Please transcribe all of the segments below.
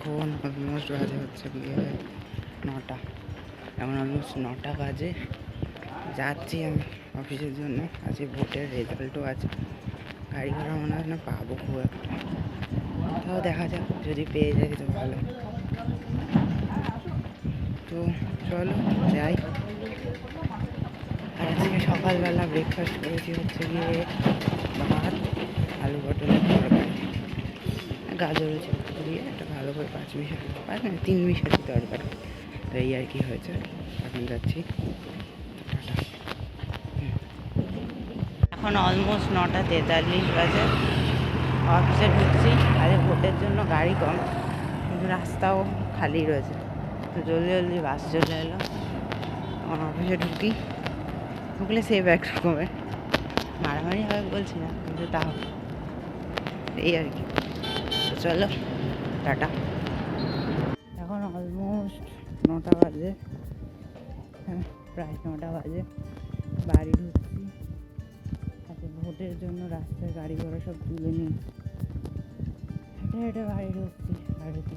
এখন অলমোস্ট বাজে হচ্ছে গিয়ে 9টা। এখন অলমোস্ট 9টা বাজে, যাচ্ছি আমি অফিসের জন্য। আজকে ভোটের রেজাল্টও আছে, গাড়ি ঘোড়া মনে হয় না পাবো খুব একটা, তাও দেখা যাক, যদি পেয়ে যাই তো ভালো। তো চলো যাই। আর আজকে সকালবেলা ব্রেকফাস্ট করেছি হচ্ছে গিয়ে ভাত, আলু পটলের তরকারি, গাজরের চচ্চড়ি দিয়ে একটা ভালো করে 3 মিশালি তরকারি। তো এই আর কি হয়েছে। এখন যাচ্ছি, টাটা। এখন অলমোস্ট 9:43 বাজে, অফিসে ঢুকছি। আজ ভোটের জন্য গাড়ি কম, কিন্তু রাস্তাও খালি রয়েছে। তো জলদি জলদি বাস চলে এলো। এখন অফিসে ঢুকলে সেফ এক রকমের, মারামারি হবে বলছি না, কিন্তু তাও এই আর কি। তো চলো টাটা। এখন অলমোস্ট 9টা বাজে, প্রায় 9টা বাজে, বাড়ি ঢুকছি। আজকে ভোটের জন্য রাস্তায় গাড়ি ঘোড়া সব তুলে নিয়ে হেঁটে হেঁটে বাড়ি ঢুকছি। বাড়িতে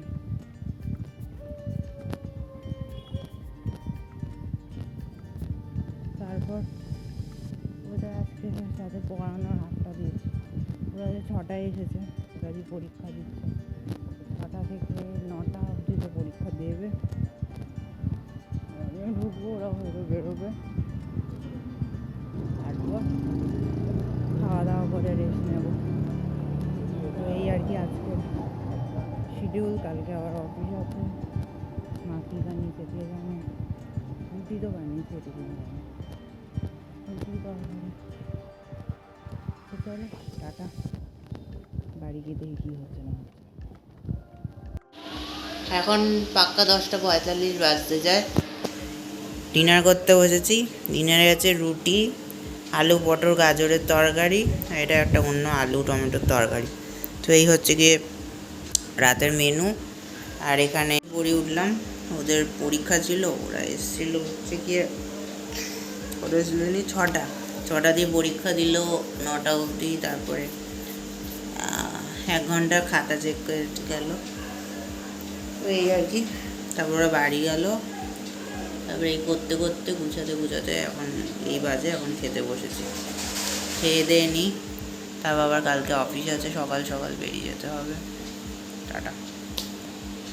তারপর ওদের আজকে সাথে পড়ানোর হাতটা দিয়েছে। ওরা যে 6টায় এসেছে, ওরা যে পরীক্ষা দিচ্ছে 6টা থেকে 9টা অবধি তো পরীক্ষা দেবে। আমিও ঢুকবো, ওরা হয়তো বেরোবে। তারপর খাওয়া দাওয়া করে রেস্ট নেব। তো এই আর কি আজকে শিডিউল। কালকে আবার অফিস আছে। মা কী বানিয়েছে কে জানে, রুটি তো বানিয়েছে, এটুকু জানি, রুটি তরকারি। তো চলো টাটা, বাড়ি গিয়ে দেখি কী হচ্ছে না হচ্ছে। এখন পাক্কা 10:45 বাজতে যায়। ডিনার করতে বসেছি। ডিনারে আছে রুটি, আলু পটল গাজরের তরকারি, আর এটা একটা অন্য আলু টমেটোর তরকারি। তো এই হচ্ছে গিয়ে রাতের মেনু। আর এখানে পড়ে উঠলাম, ওদের পরীক্ষা ছিল, ওরা এসেছিলো হচ্ছে গিয়ে ওরা এসেছিল 6টা দিয়ে পরীক্ষা দিল 9টা অবধি। তারপরে 1 ঘন্টা খাতা চেক করে গেল। তো এই আর কি। তারপর ওরা বাড়ি গেল। তারপরে এই করতে করতে গুছাতে এখন এই বাজে, এখন খেতে বসেছি। খেয়ে দিয়ে নিই, তারপর আবার কালকে অফিস আছে, সকাল সকাল বেরিয়ে যেতে হবে। টাটা।